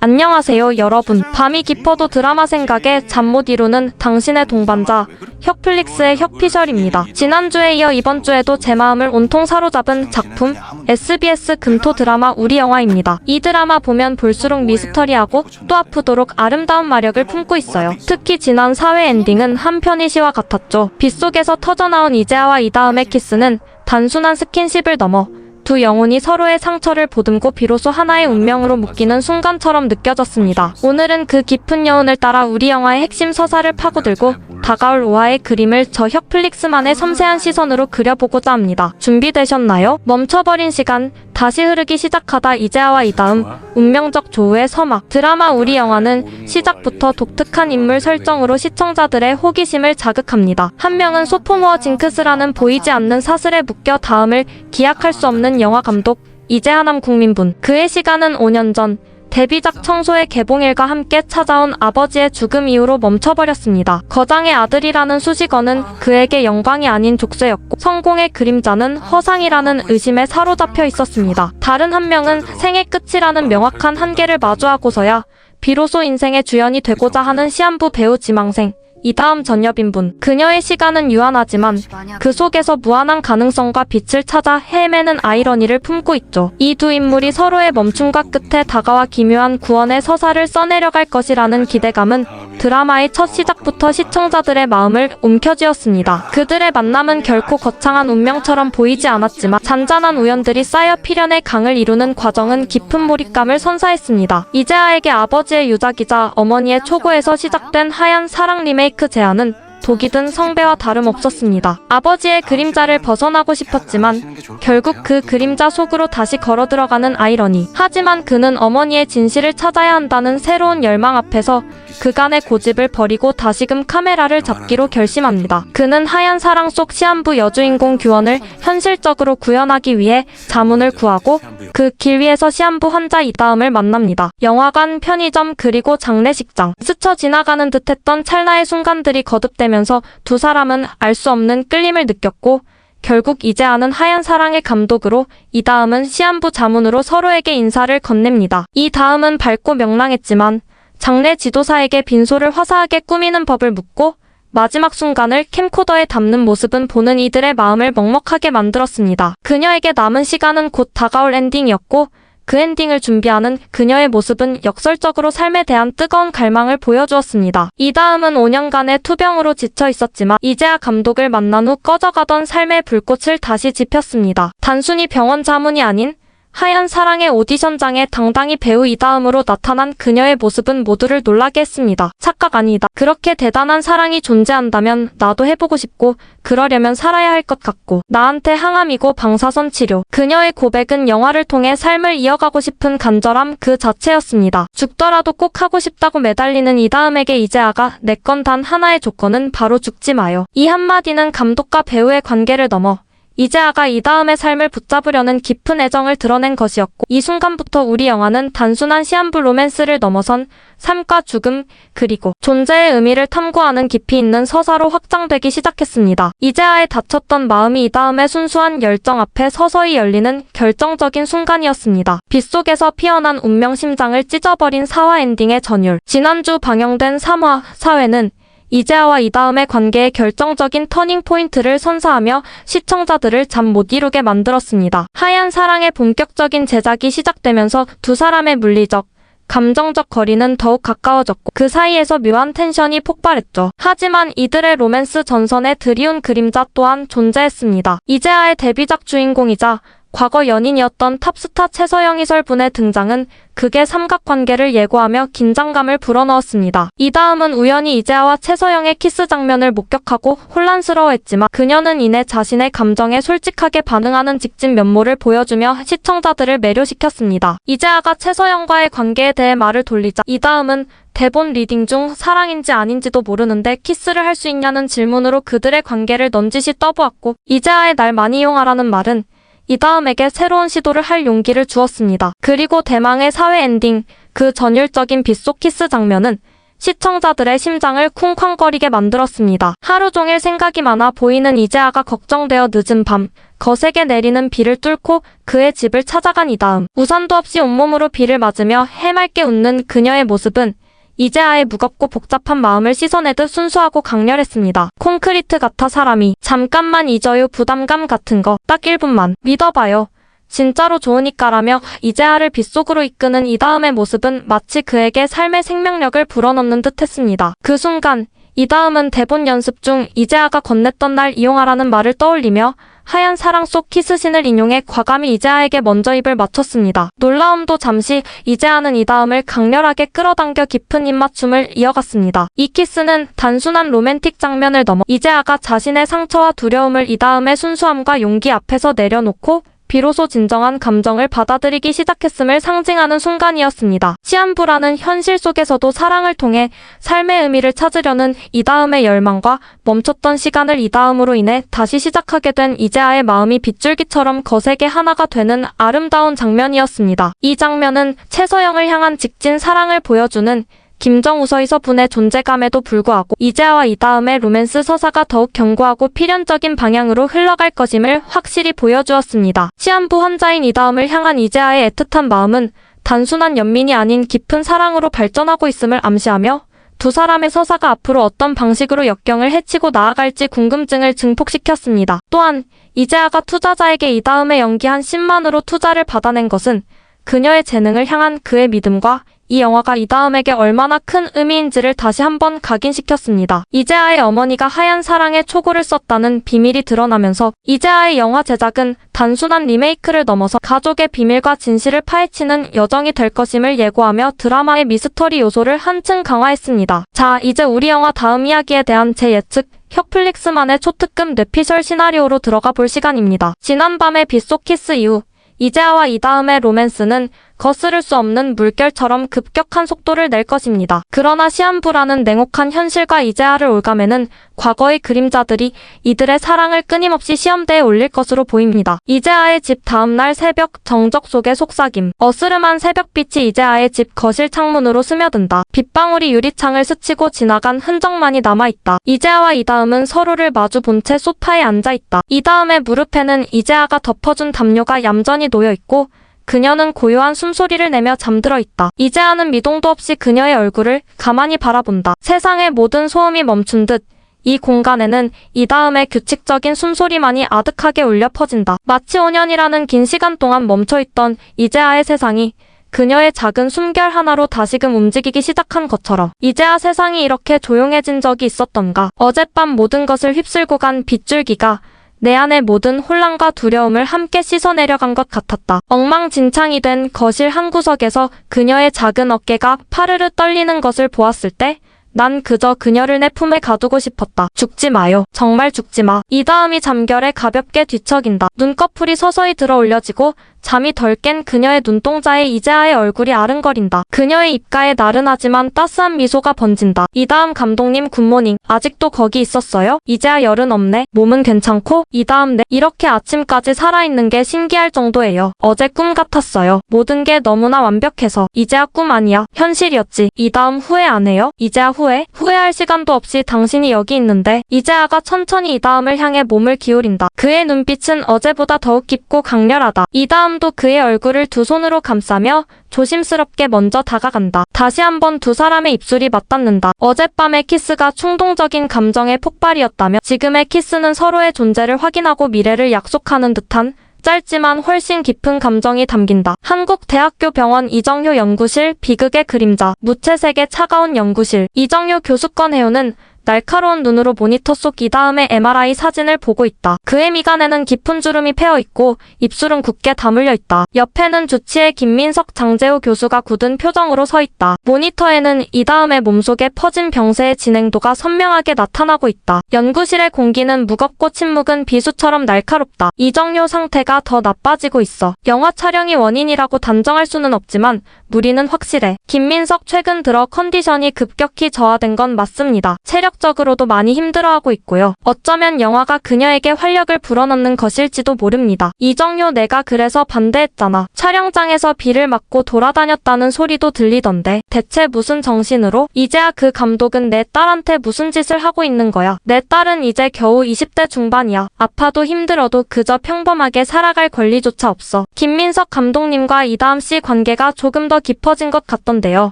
안녕하세요 여러분. 밤이 깊어도 드라마 생각에 잠 못 이루는 당신의 동반자 혁플릭스의 혁피셜입니다. 지난주에 이어 이번주에도 제 마음을 온통 사로잡은 작품 SBS 금토 드라마 우리 영화입니다. 이 드라마 보면 볼수록 미스터리하고 또 아프도록 아름다운 마력을 품고 있어요. 특히 지난 4회 엔딩은 한편의 시와 같았죠. 빗속에서 터져나온 이재하와 이다음의 키스는 단순한 스킨십을 넘어 두 영혼이 서로의 상처를 보듬고 비로소 하나의 운명으로 묶이는 순간처럼 느껴졌습니다. 오늘은 그 깊은 여운을 따라 우리 영화의 핵심 서사를 파고들고 다가올 5화의 그림을 저 혁플릭스만의 섬세한 시선으로 그려보고자 합니다. 준비되셨나요? 멈춰버린 시간, 다시 흐르기 시작하다 이재하와 이다음, 운명적 조우의 서막. 드라마 우리 영화는 시작부터 독특한 인물 설정으로 시청자들의 호기심을 자극합니다. 한 명은 소포모어 징크스라는 보이지 않는 사슬에 묶여 다음을 기약할 수 없는 영화 감독 이재하남 국민분. 그의 시간은 5년 전 데뷔작 청소의 개봉일과 함께 찾아온 아버지의 죽음 이후로 멈춰버렸습니다. 거장의 아들이라는 수식어는 그에게 영광이 아닌 족쇄였고 성공의 그림자는 허상이라는 의심에 사로잡혀 있었습니다. 다른 한 명은 생의 끝이라는 명확한 한계를 마주하고서야 비로소 인생의 주연이 되고자 하는 시한부 배우 지망생 이다음 전여빈분. 그녀의 시간은 유한하지만 그 속에서 무한한 가능성과 빛을 찾아 헤매는 아이러니를 품고 있죠. 이 두 인물이 서로의 멈춤과 끝에 다가와 기묘한 구원의 서사를 써내려갈 것이라는 기대감은 드라마의 첫 시작부터 시청자들의 마음을 움켜쥐었습니다. 그들의 만남은 결코 거창한 운명처럼 보이지 않았지만 잔잔한 우연들이 쌓여 필연의 강을 이루는 과정은 깊은 몰입감을 선사했습니다. 이재하에게 아버지의 유작이자 어머니의 초고에서 시작된 하얀 사랑 리메이크 제안은 독이 든 성배와 다름없었습니다. 아버지의 그림자를 벗어나고 싶었지만 결국 그 그림자 속으로 다시 걸어 들어가는 아이러니. 하지만 그는 어머니의 진실을 찾아야 한다는 새로운 열망 앞에서 그간의 고집을 버리고 다시금 카메라를 잡기로 결심합니다. 그는 하얀 사랑 속 시한부 여주인공 규원을 현실적으로 구현하기 위해 자문을 구하고 그 길 위에서 시한부 환자 이다음을 만납니다. 영화관, 편의점, 그리고 장례식장. 스쳐 지나가는 듯했던 찰나의 순간들이 거듭되면서 두 사람은 알 수 없는 끌림을 느꼈고 결국 이재하는 하얀 사랑의 감독으로 이다음은 시한부 자문으로 서로에게 인사를 건넵니다. 이 다음은 밝고 명랑했지만 장례 지도사에게 빈소를 화사하게 꾸미는 법을 묻고 마지막 순간을 캠코더에 담는 모습은 보는 이들의 마음을 먹먹하게 만들었습니다. 그녀에게 남은 시간은 곧 다가올 엔딩이었고 그 엔딩을 준비하는 그녀의 모습은 역설적으로 삶에 대한 뜨거운 갈망을 보여주었습니다. 이다음은 5년간의 투병으로 지쳐 있었지만 이재하 감독을 만난 후 꺼져가던 삶의 불꽃을 다시 지폈습니다. 단순히 병원 자문이 아닌 하얀 사랑의 오디션장에 당당히 배우 이다음으로 나타난 그녀의 모습은 모두를 놀라게 했습니다. 착각 아니다. 그렇게 대단한 사랑이 존재한다면 나도 해보고 싶고 그러려면 살아야 할 것 같고 나한테 항암이고 방사선 치료. 그녀의 고백은 영화를 통해 삶을 이어가고 싶은 간절함 그 자체였습니다. 죽더라도 꼭 하고 싶다고 매달리는 이다음에게 이재하가 내 건 단 하나의 조건은 바로 죽지 마요. 이 한마디는 감독과 배우의 관계를 넘어 이재하가 이다음의 삶을 붙잡으려는 깊은 애정을 드러낸 것이었고 이 순간부터 우리 영화는 단순한 시한부 로맨스를 넘어선 삶과 죽음 그리고 존재의 의미를 탐구하는 깊이 있는 서사로 확장되기 시작했습니다. 이재하의 닫혔던 마음이 이다음의 순수한 열정 앞에 서서히 열리는 결정적인 순간이었습니다. 빗속에서 피어난 운명 심장을 찢어버린 4화 엔딩의 전율. 지난주 방영된 3화, 4회는 이재하와 이다음의 관계의 결정적인 터닝포인트를 선사하며 시청자들을 잠 못 이루게 만들었습니다. 하얀 사랑의 본격적인 제작이 시작되면서 두 사람의 물리적, 감정적 거리는 더욱 가까워졌고 그 사이에서 묘한 텐션이 폭발했죠. 하지만 이들의 로맨스 전선에 드리운 그림자 또한 존재했습니다. 이재하의 데뷔작 주인공이자 과거 연인이었던 탑스타 최서영 이설분의 등장은 극의 삼각관계를 예고하며 긴장감을 불어넣었습니다. 이다음은 우연히 이재하와 최서영의 키스 장면을 목격하고 혼란스러워했지만 그녀는 이내 자신의 감정에 솔직하게 반응하는 직진 면모를 보여주며 시청자들을 매료시켰습니다. 이재하가 최서영과의 관계에 대해 말을 돌리자 이다음은 대본 리딩 중 사랑인지 아닌지도 모르는데 키스를 할 수 있냐는 질문으로 그들의 관계를 넌지시 떠보았고 이재하의 날 많이 이용하라는 말은 이다음에게 새로운 시도를 할 용기를 주었습니다. 그리고 대망의 4회 엔딩, 그 전율적인 빗속 키스 장면은 시청자들의 심장을 쿵쾅거리게 만들었습니다. 하루 종일 생각이 많아 보이는 이재하가 걱정되어 늦은 밤 거세게 내리는 비를 뚫고 그의 집을 찾아간 이다음. 우산도 없이 온몸으로 비를 맞으며 해맑게 웃는 그녀의 모습은 이재아의 무겁고 복잡한 마음을 씻어내듯 순수하고 강렬했습니다. 콘크리트 같아 사람이. 잠깐만 잊어요. 부담감 같은 거. 딱 1분만. 믿어봐요. 진짜로 좋으니까라며 이재아를 빗속으로 이끄는 이다음의 모습은 마치 그에게 삶의 생명력을 불어넣는 듯 했습니다. 그 순간 이다음은 대본 연습 중 이재아가 건넸던 날 이용하라는 말을 떠올리며 하얀 사랑 속 키스신을 인용해 과감히 이재아에게 먼저 입을 맞췄습니다. 놀라움도 잠시 이재아는 이다음을 강렬하게 끌어당겨 깊은 입맞춤을 이어갔습니다. 이 키스는 단순한 로맨틱 장면을 넘어 이재아가 자신의 상처와 두려움을 이다음의 순수함과 용기 앞에서 내려놓고 비로소 진정한 감정을 받아들이기 시작했음을 상징하는 순간이었습니다. 시한부라는 현실 속에서도 사랑을 통해 삶의 의미를 찾으려는 이다음의 열망과 멈췄던 시간을 이다음으로 인해 다시 시작하게 된 이재아의 마음이 빗줄기처럼 거세게 하나가 되는 아름다운 장면이었습니다. 이 장면은 최서영을 향한 직진 사랑을 보여주는 김정우서에서 분의 존재감에도 불구하고 이재아와 이다음의 로맨스 서사가 더욱 견고하고 필연적인 방향으로 흘러갈 것임을 확실히 보여주었습니다. 시한부 환자인 이다음을 향한 이재아의 애틋한 마음은 단순한 연민이 아닌 깊은 사랑으로 발전하고 있음을 암시하며 두 사람의 서사가 앞으로 어떤 방식으로 역경을 헤치고 나아갈지 궁금증을 증폭시켰습니다. 또한 이재아가 투자자에게 이다음에 연기한 10만으로 투자를 받아낸 것은 그녀의 재능을 향한 그의 믿음과 이 영화가 이다음에게 얼마나 큰 의미인지를 다시 한번 각인시켰습니다. 이재아의 어머니가 하얀 사랑의 초고를 썼다는 비밀이 드러나면서 이재아의 영화 제작은 단순한 리메이크를 넘어서 가족의 비밀과 진실을 파헤치는 여정이 될 것임을 예고하며 드라마의 미스터리 요소를 한층 강화했습니다. 자, 이제 우리 영화 다음 이야기에 대한 제 예측, 혁플릭스만의 초특급 뇌피셜 시나리오로 들어가 볼 시간입니다. 지난밤의 빗속 키스 이후 이재아와 이다음의 로맨스는 거스를 수 없는 물결처럼 급격한 속도를 낼 것입니다. 그러나 시한부라는 냉혹한 현실과 이재아를 올가매는 과거의 그림자들이 이들의 사랑을 끊임없이 시험대에 올릴 것으로 보입니다. 이재아의 집 다음날 새벽 정적 속의 속삭임. 어스름한 새벽빛이 이재아의 집 거실 창문으로 스며든다. 빗방울이 유리창을 스치고 지나간 흔적만이 남아있다. 이재아와 이다음은 서로를 마주 본 채 소파에 앉아있다. 이다음의 무릎에는 이재아가 덮어준 담요가 얌전히 놓여있고 그녀는 고요한 숨소리를 내며 잠들어 있다. 이재아는 미동도 없이 그녀의 얼굴을 가만히 바라본다. 세상의 모든 소음이 멈춘 듯 이 공간에는 이다음의 규칙적인 숨소리만이 아득하게 울려 퍼진다. 마치 5년이라는 긴 시간 동안 멈춰있던 이재아의 세상이 그녀의 작은 숨결 하나로 다시금 움직이기 시작한 것처럼. 이제야 세상이 이렇게 조용해진 적이 있었던가. 어젯밤 모든 것을 휩쓸고 간 빗줄기가 내 안의 모든 혼란과 두려움을 함께 씻어내려간 것 같았다. 엉망진창이 된 거실 한 구석에서 그녀의 작은 어깨가 파르르 떨리는 것을 보았을 때 난 그저 그녀를 내 품에 가두고 싶었다. 죽지 마요. 정말 죽지 마. 이다음이 잠결에 가볍게 뒤척인다. 눈꺼풀이 서서히 들어 올려지고 잠이 덜 깬 그녀의 눈동자에 이재아의 얼굴이 아른거린다. 그녀의 입가에 나른하지만 따스한 미소가 번진다. 이다음 감독님 굿모닝. 아직도 거기 있었어요? 이재아 열은 없네. 몸은 괜찮고? 이다음 네. 이렇게 아침까지 살아있는 게 신기할 정도예요. 어제 꿈 같았어요. 모든 게 너무나 완벽해서. 이재아 꿈 아니야. 현실이었지. 이다음 후회 안 해요? 이재아 후회? 후회할 시간도 없이 당신이 여기 있는데. 이재아가 천천히 이다음을 향해 몸을 기울인다. 그의 눈빛은 어제보다 더욱 깊고 강렬하다. 이다음도 그의 얼굴을 두 손으로 감싸며 조심스럽게 먼저 다가간다. 다시 한번 두 사람의 입술이 맞닿는다. 어젯밤의 키스가 충동적인 감정의 폭발이었다며 지금의 키스는 서로의 존재를 확인하고 미래를 약속하는 듯한 짧지만 훨씬 깊은 감정이 담긴다. 한국대학교 병원 이정효 연구실 비극의 그림자. 무채색의 차가운 연구실. 이정효 교수권 해오는 날카로운 눈으로 모니터 속 이다음의 MRI 사진을 보고 있다. 그의 미간에는 깊은 주름이 패어있고 입술은 굳게 다물려 있다. 옆에는 주치의 김민석 장재호 교수가 굳은 표정으로 서 있다. 모니터에는 이다음의 몸속에 퍼진 병세의 진행도가 선명하게 나타나고 있다. 연구실의 공기는 무겁고 침묵은 비수처럼 날카롭다. 이정효 상태가 더 나빠지고 있어. 영화 촬영이 원인이라고 단정할 수는 없지만 무리는 확실해. 김민석 최근 들어 컨디션이 급격히 저하된 건 맞습니다. 체력 심리적으로도 많이 힘들어하고 있고요. 어쩌면 영화가 그녀에게 활력을 불어넣는 것일지도 모릅니다. 이정효 내가 그래서 반대했잖아. 촬영장에서 비를 맞고 돌아다녔다는 소리도 들리던데 대체 무슨 정신으로? 이제야 그 감독은 내 딸한테 무슨 짓을 하고 있는 거야. 내 딸은 이제 겨우 20대 중반이야. 아파도 힘들어도 그저 평범하게 살아갈 권리조차 없어. 김민석 감독님과 이다음 씨 관계가 조금 더 깊어진 것 같던데요.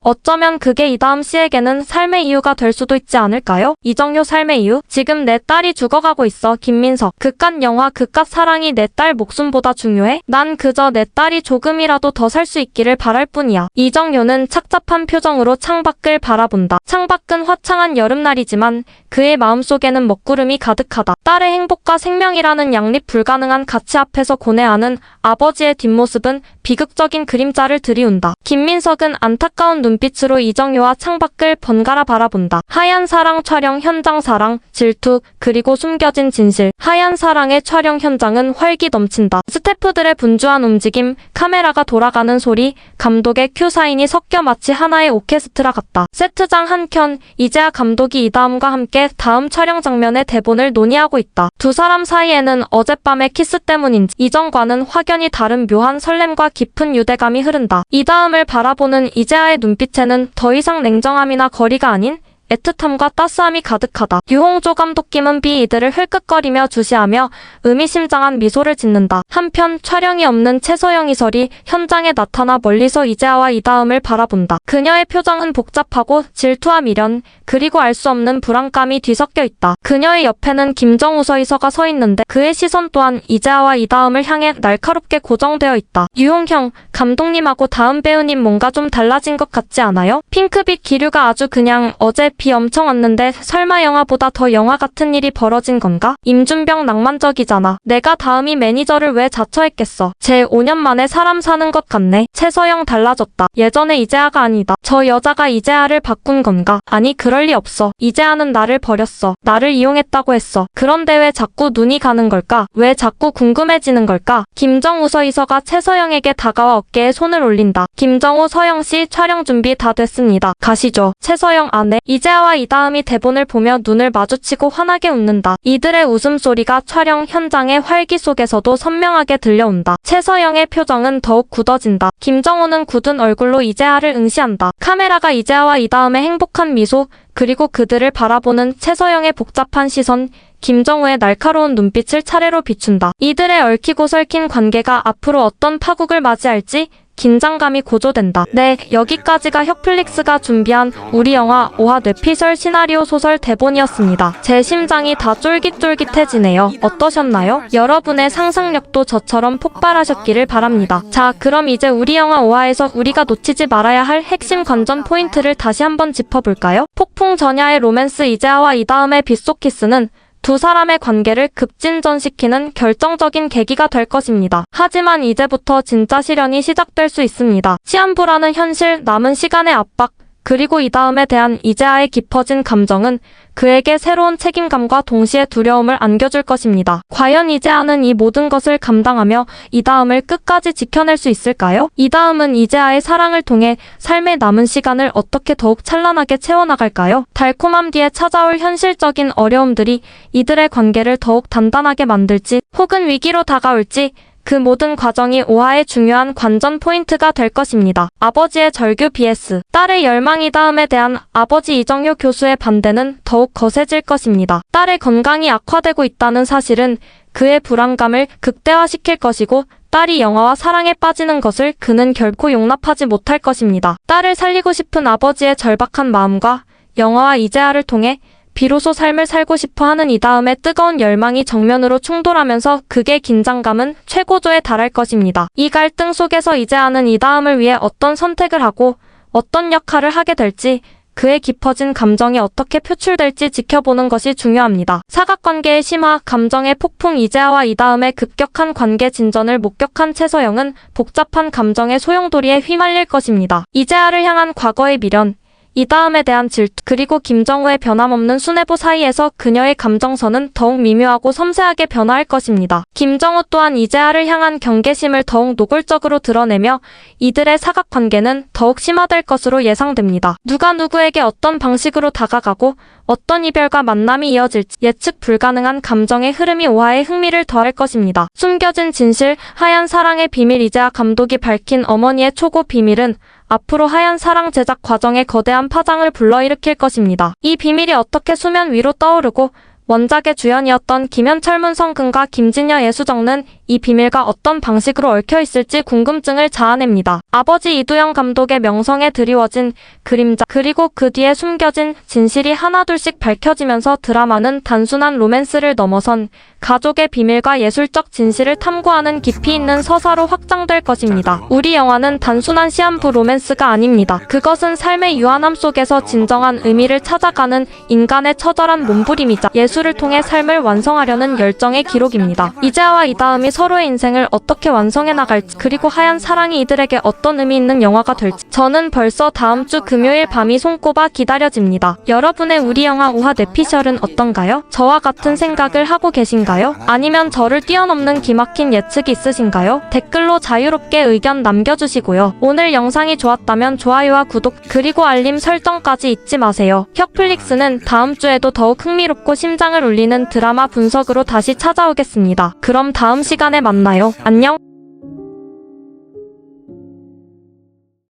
어쩌면 그게 이다음 씨에게는 삶의 이유가 될 수도 있지 않을까요? 이정효 삶의 이유? 지금 내 딸이 죽어가고 있어. 김민석. 그깟 영화 그깟 사랑이 내 딸 목숨보다 중요해? 난 그저 내 딸이 조금이라도 더 살 수 있기를 바랄 뿐이야. 이정효는 착잡한 표정으로 창밖을 바라본다. 창밖은 화창한 여름날이지만 그의 마음속에는 먹구름이 가득하다. 딸의 행복과 생명이라는 양립 불가능한 가치 앞에서 고뇌하는 아버지의 뒷모습은 비극적인 그림자를 들이운다. 김민석은 안타까운 눈빛으로 이정효와 창밖을 번갈아 바라본다. 하얀 사랑 촬영 현장 사랑, 질투, 그리고 숨겨진 진실. 하얀 사랑의 촬영 현장은 활기 넘친다. 스태프들의 분주한 움직임, 카메라가 돌아가는 소리, 감독의 큐 사인이 섞여 마치 하나의 오케스트라 같다. 세트장 한켠, 이재하 감독이 이다음과 함께 다음 촬영 장면의 대본을 논의하고 있다. 두 사람 사이에는 어젯밤의 키스 때문인지 이전과는 확연히 다른 묘한 설렘과 깊은 유대감이 흐른다. 이다음을 바라보는 이재하의 눈빛에는 더 이상 냉정함이나 거리가 아닌 애틋함과 따스함이 가득하다. 유홍조 감독 김은비 이들을 흘끗거리며 주시하며 의미심장한 미소를 짓는다. 한편 촬영이 없는 최서영 이설이 현장에 나타나 멀리서 이재하와 이다음을 바라본다. 그녀의 표정은 복잡하고 질투와 미련, 그리고 알 수 없는 불안감이 뒤섞여 있다. 그녀의 옆에는 김정우 서이서가 서 있는데 그의 시선 또한 이재하와 이다음을 향해 날카롭게 고정되어 있다. 유홍형, 감독님하고 다음 배우님 뭔가 좀 달라진 것 같지 않아요? 핑크빛 기류가 아주 그냥 어제 비 엄청 왔는데 설마 영화보다 더 영화 같은 일이 벌어진 건가? 임준병 낭만적이잖아. 내가 다음이 매니저를 왜 자처했겠어. 제 5년 만에 사람 사는 것 같네. 최서영 달라졌다. 예전에 이재하가 아니다. 저 여자가 이재하를 바꾼 건가? 아니 그럴 리 없어. 이재하는 나를 버렸어. 나를 이용했다고 했어. 그런데 왜 자꾸 눈이 가는 걸까? 왜 자꾸 궁금해지는 걸까? 김정우 서이서가 최서영에게 다가와 어깨에 손을 올린다. 김정우 서영씨 촬영 준비 다 됐습니다. 가시죠. 최서영 아내. 이재하와 이다음이 대본을 보며 눈을 마주치고 환하게 웃는다. 이들의 웃음소리가 촬영 현장의 활기 속에서도 선명하게 들려온다. 최서영의 표정은 더욱 굳어진다. 김정우는 굳은 얼굴로 이재하를 응시한다. 카메라가 이재하와 이다음의 행복한 미소, 그리고 그들을 바라보는 최서영의 복잡한 시선, 김정우의 날카로운 눈빛을 차례로 비춘다. 이들의 얽히고 설킨 관계가 앞으로 어떤 파국을 맞이할지 긴장감이 고조된다. 네, 여기까지가 혁플릭스가 준비한 우리 영화 5화 뇌피셜 시나리오 소설 대본이었습니다. 제 심장이 다 쫄깃쫄깃해지네요. 어떠셨나요? 여러분의 상상력도 저처럼 폭발하셨기를 바랍니다. 자, 그럼 이제 우리 영화 5화에서 우리가 놓치지 말아야 할 핵심 관전 포인트를 다시 한번 짚어볼까요? 폭풍 전야의 로맨스 이재하와 이다음의 빗속 키스는 두 사람의 관계를 급진전시키는 결정적인 계기가 될 것입니다. 하지만 이제부터 진짜 시련이 시작될 수 있습니다. 시한부라는 현실, 남은 시간의 압박, 그리고 이다음에 대한 이재하의 깊어진 감정은 그에게 새로운 책임감과 동시에 두려움을 안겨줄 것입니다. 과연 이재하는 이 모든 것을 감당하며 이다음을 끝까지 지켜낼 수 있을까요? 이다음은 이재하의 사랑을 통해 삶의 남은 시간을 어떻게 더욱 찬란하게 채워나갈까요? 달콤함 뒤에 찾아올 현실적인 어려움들이 이들의 관계를 더욱 단단하게 만들지 혹은 위기로 다가올지 그 모든 과정이 5화의 중요한 관전 포인트가 될 것입니다. 아버지의 절규 vs 딸의 열망이 다음에 대한 아버지 이정효 교수의 반대는 더욱 거세질 것입니다. 딸의 건강이 악화되고 있다는 사실은 그의 불안감을 극대화시킬 것이고 딸이 영화와 사랑에 빠지는 것을 그는 결코 용납하지 못할 것입니다. 딸을 살리고 싶은 아버지의 절박한 마음과 영화와 이재하를 통해 비로소 삶을 살고 싶어하는 이다음의 뜨거운 열망이 정면으로 충돌하면서 극의 긴장감은 최고조에 달할 것입니다. 이 갈등 속에서 이재하는 이다음을 위해 어떤 선택을 하고 어떤 역할을 하게 될지 그의 깊어진 감정이 어떻게 표출될지 지켜보는 것이 중요합니다. 사각관계의 심화, 감정의 폭풍 이재하와 이다음의 급격한 관계 진전을 목격한 최서영은 복잡한 감정의 소용돌이에 휘말릴 것입니다. 이재하를 향한 과거의 미련, 이다음에 대한 질투, 그리고 김정우의 변함없는 순애보 사이에서 그녀의 감정선은 더욱 미묘하고 섬세하게 변화할 것입니다. 김정우 또한 이재하를 향한 경계심을 더욱 노골적으로 드러내며 이들의 사각관계는 더욱 심화될 것으로 예상됩니다. 누가 누구에게 어떤 방식으로 다가가고 어떤 이별과 만남이 이어질지 예측 불가능한 감정의 흐름이 오하의 흥미를 더할 것입니다. 숨겨진 진실, 하얀 사랑의 비밀. 이재하 감독이 밝힌 어머니의 초고 비밀은 앞으로 하얀 사랑 제작 과정에 거대한 파장을 불러일으킬 것입니다. 이 비밀이 어떻게 수면 위로 떠오르고 원작의 주연이었던 김현철, 문성근과 김진여, 예수정은 이 비밀과 어떤 방식으로 얽혀있을지 궁금증을 자아냅니다. 아버지 이두영 감독의 명성에 드리워진 그림자, 그리고 그 뒤에 숨겨진 진실이 하나둘씩 밝혀지면서 드라마는 단순한 로맨스를 넘어선 가족의 비밀과 예술적 진실을 탐구하는 깊이 있는 서사로 확장될 것입니다. 우리 영화는 단순한 시한부 로맨스가 아닙니다. 그것은 삶의 유한함 속에서 진정한 의미를 찾아가는 인간의 처절한 몸부림이자 예술을 통해 삶을 완성하려는 열정의 기록입니다. 이재하와 이다음이 서로의 인생을 어떻게 완성해 나갈지, 그리고 하얀 사랑이 이들에게 어떤 의미 있는 영화가 될지 저는 벌써 다음 주 금요일 밤이 손꼽아 기다려집니다. 여러분의 우리 영화 5화 내피셜은 어떤가요? 저와 같은 생각을 하고 계신가요? 아니면 저를 뛰어넘는 기막힌 예측이 있으신가요? 댓글로 자유롭게 의견 남겨주시고요. 오늘 영상이 좋았다면 좋아요와 구독, 그리고 알림 설정까지 잊지 마세요. 혁플릭스는 다음 주에도 더욱 흥미롭고 심장을 울리는 드라마 분석으로 다시 찾아오겠습니다. 그럼 다음 시간에 만나요. 안녕!